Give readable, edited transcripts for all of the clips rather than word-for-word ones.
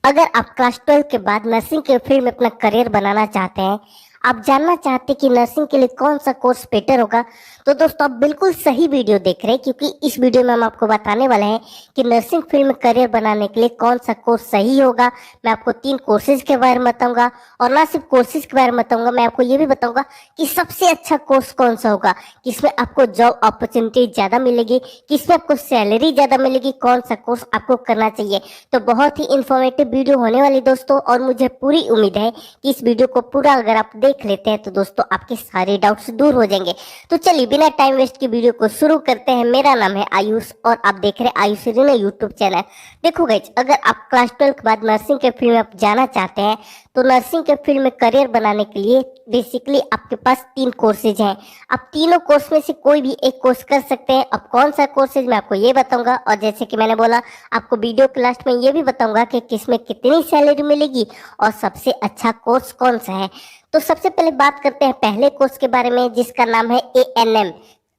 अगर आप क्लास 12 के बाद नर्सिंग के फील्ड में अपना करियर बनाना चाहते हैं, आप जानना चाहते हैं कि नर्सिंग के लिए कौन सा कोर्स बेटर होगा, तो दोस्तों आप बिल्कुल सही वीडियो देख रहे हैं, क्योंकि इस वीडियो में हम आपको बताने वाले हैं कि नर्सिंग फील्ड में करियर बनाने के लिए कौन सा कोर्स सही होगा। मैं आपको 3 कोर्सेज के बारे में बताऊंगा, और ना सिर्फ कोर्सेज के बारे में बताऊंगा, मैं आपको ये भी बताऊंगा कि सबसे अच्छा कोर्स कौन सा होगा, किसमें आपको जॉब अपॉर्चुनिटी ज्यादा मिलेगी, किसमें आपको सैलरी ज्यादा मिलेगी, कौन सा कोर्स आपको करना चाहिए। तो बहुत ही इंफॉर्मेटिव वीडियो होने वाली दोस्तों, और मुझे पूरी उम्मीद है कि इस वीडियो को पूरा अगर आप देख लेते हैं तो दोस्तों आपके सारे डाउट्स दूर हो जाएंगे। तो चलिए बिना टाइम वेस्ट की वीडियो को शुरू करते हैं। मेरा नाम है आयुष और आप देख रहे हैं आयुष रीना यूट्यूब चैनल। देखो गाइस, अगर आप क्लास 12 के बाद नर्सिंग के फील्ड में आप जाना चाहते हैं, तो नर्सिंग के फील्ड में करियर बनाने के लिए बेसिकली आपके पास 3 कोर्सेज हैं। आप तीनों कोर्स में से कोई भी एक कोर्स कर सकते हैं। अब कौन सा कोर्सेज मैं आपको ये बताऊंगा, और जैसे कि मैंने बोला आपको वीडियो के लास्ट में ये भी बताऊंगा कि किसमें कितनी सैलरी मिलेगी और सबसे अच्छा कोर्स कौन सा है। तो सबसे पहले बात करते हैं पहले कोर्स के बारे में, जिसका नाम है ANM।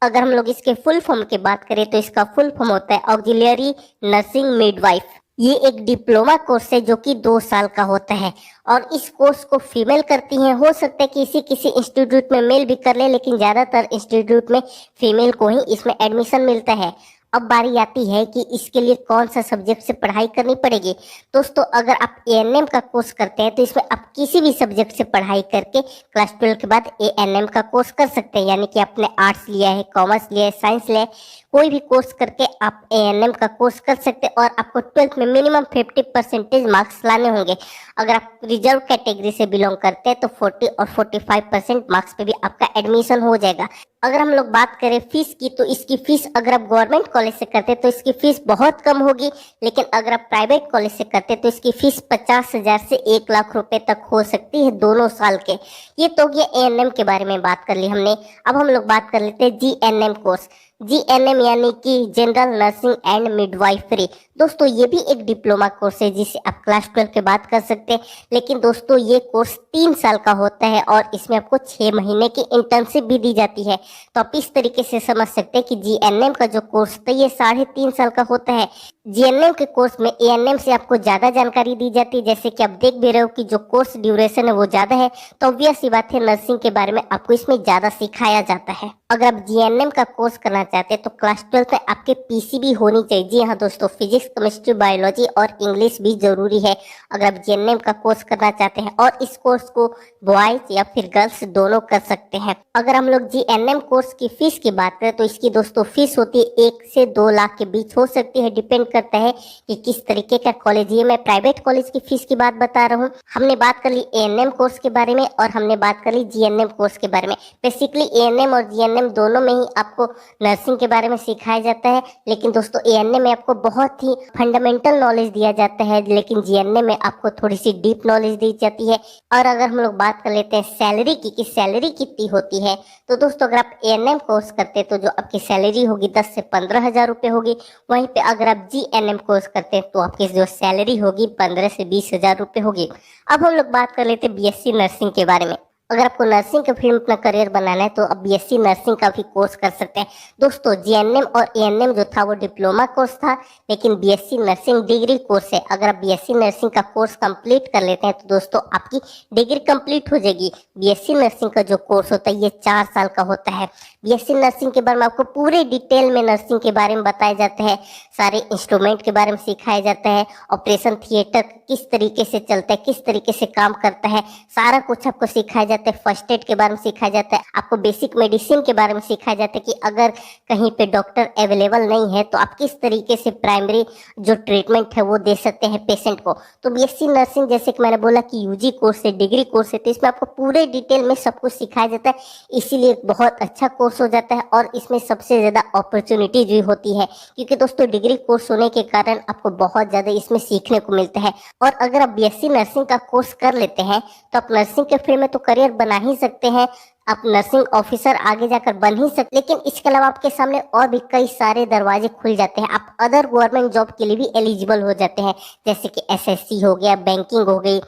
अगर हम लोग इसके फुल फॉर्म की बात करें तो इसका फुल फॉर्म होता है ऑक्सिलरी नर्सिंग मिडवाइफ। ये एक डिप्लोमा कोर्स है जो कि 2 साल का होता है, और इस कोर्स को फीमेल करती हैं। हो सकता है कि किसी इंस्टीट्यूट में मेल भी कर ले, लेकिन ज्यादातर इंस्टीट्यूट में फीमेल को ही इसमें एडमिशन मिलता है। अब बारी आती है कि इसके लिए कौन सा सब्जेक्ट से पढ़ाई करनी पड़ेगी। दोस्तों, अगर आप ANM का कोर्स करते हैं तो इसमें आप किसी भी सब्जेक्ट से पढ़ाई करके क्लास 12 के बाद ANM का कोर्स कर सकते हैं। यानी कि आपने आर्ट्स लिया है, कॉमर्स लिया है, साइंस लिया है, कोई भी कोर्स करके आप ANM का कोर्स कर सकते हैं, और आपको 12th में मिनिमम 50% मार्क्स लाने होंगे। अगर आप रिजर्व कैटेगरी से बिलोंग करते हैं तो 40 और 45% मार्क्स पे भी आपका एडमिशन हो जाएगा। अगर हम लोग बात करें फीस की, तो इसकी फीस अगर आप गवर्नमेंट कॉलेज से करते हैं तो इसकी फीस बहुत कम होगी, लेकिन अगर आप प्राइवेट कॉलेज से करते हैं तो इसकी फीस 50,000 से 1 लाख रुपए तक हो सकती है दोनों साल के। ये तो ये ANM के बारे में बात कर ली हमने। अब हम लोग बात कर लेते हैं GNM कोर्स। GNM यानी कि जनरल नर्सिंग एंड मिडवाइफरी। दोस्तों, ये भी एक डिप्लोमा कोर्स है जिसे आप क्लास 12 के बाद कर सकते हैं, लेकिन दोस्तों ये कोर्स 3 साल का होता है, और इसमें आपको 6 महीने की इंटर्नशिप भी दी जाती है। तो आप इस तरीके से समझ सकते हैं कि GNM का जो कोर्स था ये 3.5 साल का होता है। GNM के कोर्स में ANM से आपको ज्यादा जानकारी दी जाती है। जैसे कि आप देख भी रहे हो कि जो कोर्स ड्यूरेशन है वो ज्यादा है, तो ऑब्वियस सी बात है नर्सिंग के बारे में आपको इसमें ज्यादा सिखाया जाता है। अगर आप GNM का कोर्स करना चाहते हैं तो क्लास 12 में आपके PCB होनी चाहिए। जी हाँ दोस्तों, फिजिक्स, केमिस्ट्री, बायोलॉजी और इंग्लिश भी जरूरी है अगर आप GNM का कोर्स करना चाहते हैं, और इस कोर्स को बॉयज या फिर गर्ल्स दोनों कर सकते हैं। अगर हम लोग GNM कोर्स की फीस की बात करें तो इसकी दोस्तों फीस होती है 1 से 2 लाख के बीच हो सकती है। डिपेंड करता है कि किस तरीके का कॉलेज। ये मैं प्राइवेट कॉलेज की फीस की बात बता रहा हूँ। हमने बात कर ली ANM कोर्स के बारे में, और हमने बात कर ली GNM कोर्स के बारे में। बेसिकली ANM और GNM दोनों में ही आपको नर्सिंग के बारे में सिखाया जाता है, लेकिन दोस्तों ANM में आपको बहुत ही फंडामेंटल नॉलेज दिया जाता है, लेकिन GNM में आपको थोड़ी सी डीप नॉलेज दी जाती है। और अगर हम लोग बात कर लेते हैं सैलरी की कि सैलरी कितनी होती है, तो दोस्तों अगर आप ANM कोर्स करते हैं तो जो आपकी सैलरी होगी 10 से 15,000 रुपये होगी। वहीं पे अगर आप GNM कोर्स करते हैं तो आपकी जो सैलरी होगी 15 से 20,000 रुपये होगी। अब हम लोग बात कर लेते हैं BSc नर्सिंग के बारे में। अगर आपको नर्सिंग के फील्ड में अपना करियर बनाना है तो आप BSc नर्सिंग का भी कोर्स कर सकते हैं। दोस्तों, GNM और ANM जो था वो डिप्लोमा कोर्स था, लेकिन BSc नर्सिंग डिग्री कोर्स है। अगर आप BSc नर्सिंग का कोर्स कंप्लीट कर लेते हैं तो दोस्तों आपकी डिग्री कंप्लीट हो जाएगी। BSc नर्सिंग का जो कोर्स होता है ये 4 साल का होता है। BSc नर्सिंग के बारे में आपको पूरे डिटेल में नर्सिंग के बारे में बताया जाता है, सारे इंस्ट्रूमेंट के बारे में सिखाया जाता है, ऑपरेशन थिएटर किस तरीके से चलता है, किस तरीके से काम करता है, सारा कुछ आपको सिखाया जाता है। फर्स्ट एड के बारे में सिखाया जाता है, आपको बेसिक मेडिसिन के बारे में सिखाया जाता है कि अगर कहीं पे डॉक्टर अवेलेबल नहीं है तो आप किस तरीके से प्राइमरी जो ट्रीटमेंट है वो दे सकते हैं पेशेंट को। तो BSc नर्सिंग जैसे कि मैंने बोला कि UG कोर्स है, डिग्री कोर्स है, तो इसमें आपको पूरे डिटेल में सब कुछ सिखाया जाता है, इसीलिए बहुत अच्छा कोर्स हो जाता है। और इसमें सबसे ज्यादा अपॉर्चुनिटीज भी होती है, क्योंकि दोस्तों डिग्री कोर्स होने के कारण आपको बहुत ज्यादा इसमें सीखने को मिलता है। और अगर आप BSc नर्सिंग का कोर्स कर लेते हैं तो आप नर्सिंग के फील्ड में तो करियर बना ही सकते हैं। आप नर्सिंग ऑफिसर आगे जाकर बन ही सकते, लेकिन इसके अलावा आपके सामने और भी कई सारे दरवाजे खुल जाते हैं। आप अदर गवर्नमेंट जॉब के लिए भी एलिजिबल हो जाते हैं, जैसे कि एसएससी हो गया, बैंकिंग हो गई,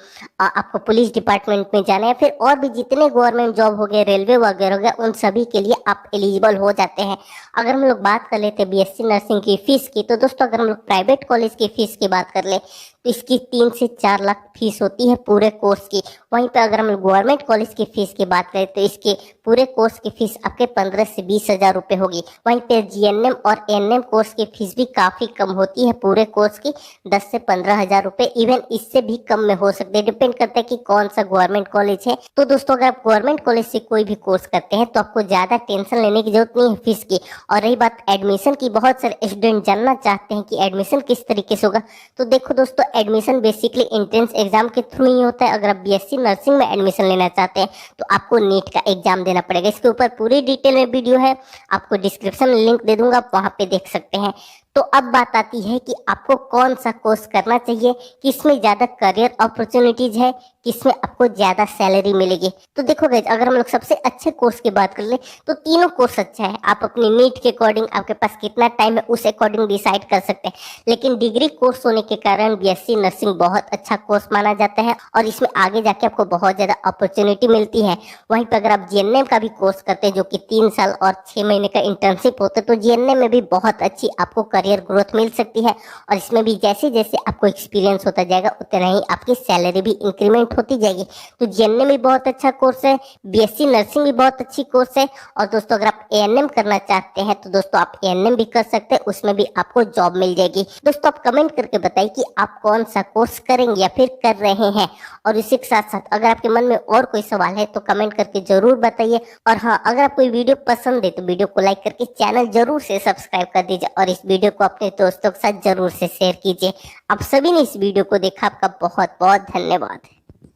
आपको पुलिस डिपार्टमेंट में जाना है, फिर और भी जितने गवर्नमेंट जॉब हो गए, रेलवे वगैरह हो गया, उन सभी के लिए आप एलिजिबल हो जाते हैं। अगर हम लोग बात कर लेते हैं बीएससी नर्सिंग की फीस की, तो दोस्तों अगर हम लोग प्राइवेट कॉलेज की फीस की बात कर ले तो इसकी 3 से 4 लाख फीस होती है पूरे कोर्स की। वहीं पे अगर हम लोग गवर्नमेंट कॉलेज की फीस की बात करें तो इसके पूरे कोर्स की फीस आपके 15 से 20 हजार रुपए होगी। वहीं पे जीएनएम और एएनएम कोर्स की फीस भी काफी कम होती है, पूरे कोर्स की 10 से 15 हजार रुपए, इवन इससे भी कम में हो सकते हैं, डिपेंड करता है कि कौन सा गवर्नमेंट कॉलेज है। तो दोस्तों अगर आप गवर्नमेंट कॉलेज से कोई भी कोर्स करते हैं तो आपको ज्यादा टेंशन लेने की जरूरत नहीं है फीस की। और रही बात एडमिशन की, बहुत सारे स्टूडेंट जानना चाहते हैं कि एडमिशन किस तरीके से होगा। तो देखो दोस्तों, एडमिशन बेसिकली एंट्रेंस एग्जाम के थ्रू ही होता है। अगर आप बीएससी नर्सिंग में एडमिशन लेना चाहते हैं तो आपको नीट का एग्जाम देना पड़ेगा। इसके ऊपर पूरी डिटेल में वीडियो है, आपको डिस्क्रिप्शन में लिंक दे दूंगा, आप वहां पे देख सकते हैं। तो अब बात आती है कि आपको कौन सा कोर्स करना चाहिए, किसमें ज्यादा करियर अपॉर्चुनिटीज है, किसमें आपको ज्यादा सैलरी मिलेगी। तो देखो गाइस, अगर हम लोग सबसे अच्छे कोर्स की बात कर ले तो तीनों कोर्स अच्छा है। आप अपनी नीड के अकॉर्डिंग, आपके पास कितना टाइम है उस अकॉर्डिंग डिसाइड कर सकते हैं। लेकिन डिग्री कोर्स होने के कारण बीएससी नर्सिंग बहुत अच्छा कोर्स माना जाता है और इसमें आगे जाके आपको बहुत ज्यादा अपॉर्चुनिटी मिलती है। वहीं पर अगर आप जीएनएम का भी कोर्स करते हैं जो कि 3 साल और 6 महीने का इंटर्नशिप होता है, तो जीएनएम में भी बहुत अच्छी आपको करियर ग्रोथ मिल सकती है। और इसमें भी जैसे जैसे आपको एक्सपीरियंस होता जाएगा उतना ही आपकी सैलरी भी इंक्रीमेंट होती जाएगी। तो जीएनएम भी बहुत अच्छा कोर्स है, बीएससी नर्सिंग भी बहुत अच्छी कोर्स है। और दोस्तों अगर आप एएनएम करना चाहते हैं तो दोस्तों आप एएनएम भी कर सकते हैं, उसमें भी आपको जॉब मिल जाएगी। दोस्तों आप कमेंट करके बताइए कि आप कौन सा कोर्स करेंगे या फिर कर रहे हैं। और इसी के साथ साथ अगर आपके मन में और कोई सवाल है तो कमेंट करके जरूर बताइए। और हाँ, अगर आपको वीडियो पसंद है तो वीडियो को लाइक करके चैनल जरूर से सब्सक्राइब कर दीजिए और इस वीडियो को अपने दोस्तों के साथ जरूर से शेयर कीजिए। आप सभी ने इस वीडियो को देखा, आपका बहुत बहुत धन्यवाद।